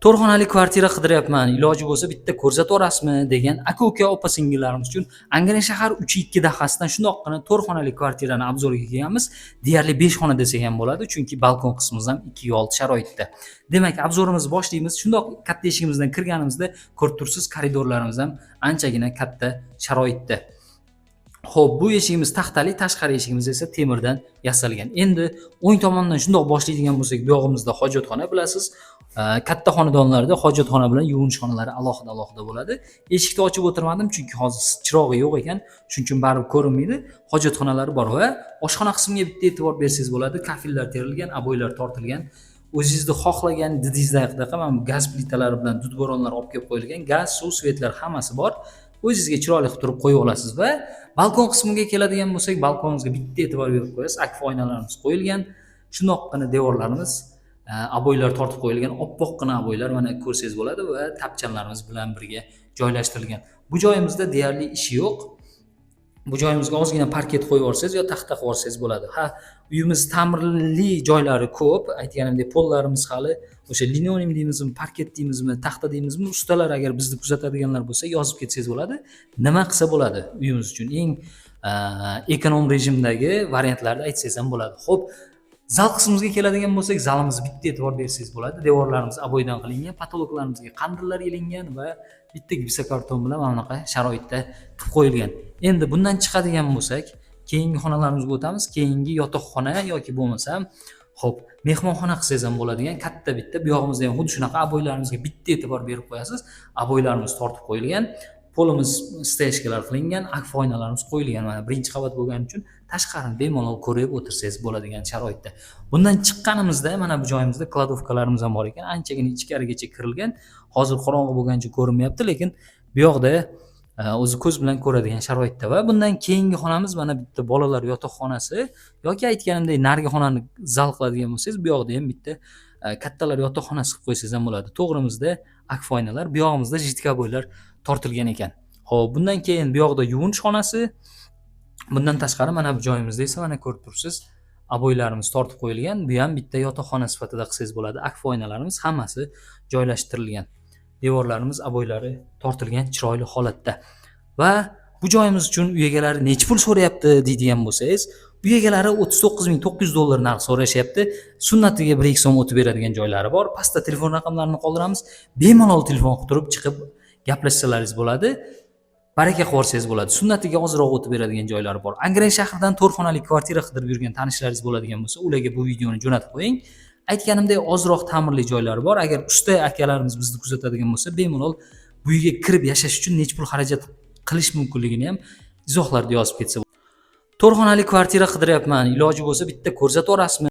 To'rxonali kvartira qidiryapman, iloji bo'lsa bitta ko'rsatib yuborasizmi degan aka-uka, opa-singillarimiz uchun Angren shahar 3-2 dahasidan shundoqqina to'rxonali kvartirani obzoriga kelganmiz. Deyarli 5 xona desak ham bo'ladi, chunki balkon qismimiz ham 2x6 sharoitda. Demak, obzorimizni boshlaymiz. Shundoq katta eshigimizdan kirganimizda ko'rib turibsiz, koridorlarimiz ham anchagina katta sharoitda. Xo'p, bu eshigimiz taxtali, tashqari eshigimiz esa temirdan yasalgan. Endi o'ng tomondan shundoq boshlaydigan bo'lsak, bu yog'imizda hojatxona, bilasiz. Katta xonadonlarda hojatxona bilan yuvinish xonalari alohida bo'ladi. Eshikni ochib o'tirmadim, chunki hozir chirog'i yo'q ekan, shuning uchun baribir ko'rinmaydi. Hojatxonalari bor va oshxona qismiga bitta e'tibor bersangiz bo'ladi. Kafillar terilgan, aboylar tortilgan. O'zingizni xohlagan didingizdaqa mana bu gaz plitalari bilan dudboronlar olib kelib qo'yilgan. Gaz, suv, svetlar hammasi bor. O'zingizga chiroyli qilib turib qo'yib olasiz va balkon qismiga keladigan bo'lsak, balkonimizga bitta e'tibor berib qo'yasiz. Akfa oynalarimiz qo'yilgan. Shundoqqina devorlarimiz aboylar tortib qo'yilgan, oppoqqina aboylar mana ko'rsangiz bo'ladi va tapchanlarimiz bilan birga joylashtirilgan. Bu joyimizda deyarli ishi yo'q. Bu joyimizga ozgina parket qo'yib yuborsangiz yo taxta qo'yib yuborsangiz bo'ladi. Uyimiz ta'mirli joylari ko'p. Aytganimdek, pollarimiz hali o'sha linoleum deymizmi, parket deymizmi, taxta deymizmi, ustalar agar bizni kuzatadiganlar bo'lsa, yozib ketsangiz bo'ladi. Nima qilsa bo'ladi uyimiz uchun eng ekonom rejimdagi variantlarni aytsangiz ham bo'ladi. Xo'p, zal qismimizga keladigan bo'lsak, zalimizga bitta e'tibor bersangiz bo'ladi. Devorlarimiz aboydan qilingan, patoloklarimizga qandirlar ilingan va bitta gipsokarton bilan mana bunaqa sharoitda qilib qo'yilgan. Endi bundan chiqadigan bo'lsak, keyingi xonalarimizga o'tamiz. Keyingi yotoqxona yoki bo'lmasam, xo'p, mehmonxona qilsangiz ham bo'ladigan katta bitta. Bu yog'imizda ham xuddi shunaqa aboylarimizga bitta e'tibor berib qo'yasiz. Aboylarimiz tortib qo'yilgan. Polimiz steyshkalar qilingan, akfa oynalarimiz qo'yilgan. Mana birinchi qavat bo'lgani uchun tashqarini bemalol ko'rib o'tirsangiz bo'ladigan sharoitda. Bundan chiqqanimizda mana bu joyimizda kladovkalarimiz ham bor ekan. Anchagina ichkarigacha kirilgan. Hozir qorong'i bo'lgancha ko'rinmayapti, lekin bu yoqda o'zi ko'z bilan ko'radigan sharoitda va bundan keyingi xonamiz mana bitta bolalar yotoqxonasi yoki aytganimdek narigi xonani zal qiladigan bo'lsangiz, bu yoqda ham bitta kattalar yotoqxonasi qilib qo'ysangiz ham bo'ladi. To'g'rimizda akfa oynalar, bu yog'imizda jitka aboylar tortilgan ekan. Xo'p, bundan keyin bu yoqda yuvinish xonasi. Bundan tashqari mana bu joyimizda esa mana ko'rib turibsiz, aboylarimiz tortib qo'yilgan. Bu ham bitta yotoqxona sifatida qilsangiz bo'ladi. Akfa oynalarimiz hammasi joylashtirilgan. Devorlarimiz aboylari tortilgan chiroyli holatda. Va bu joyimiz uchun uy egalari necha pul so'rayapti deydigan bo'lsangiz, uy egalari $39.900 narx so'rashyapti. Sunnatiga 1-2 so'm o'tib beradigan joylari bor. Pastda telefon raqamlarini qoldiramiz. Bemalol telefon qilib turib chiqib gaplashsalaringiz bo'ladi. Baraka qilsangiz bo'ladi. Sunnatiga ozroq o'tib beradigan joylari bor. Angren shahridan to'rxonali kvartira qidirib yurgan tanishlaringiz bo'ladigan bo'lsa, ularga bu videoni jo'natib qo'ying. Aytganimdek, ozroq ta'mirli joylari bor. Agar usta akalarimiz bizni kuzatadigan bo'lsa, bemalol bu uyga kirib yashash uchun necha pul xarajat qilish mumkinligini ham izohlarda yozib ketsa. To'rxonali kvartira qidiryapman, iloji bo'lsa bitta ko'rsatib yuborasizmi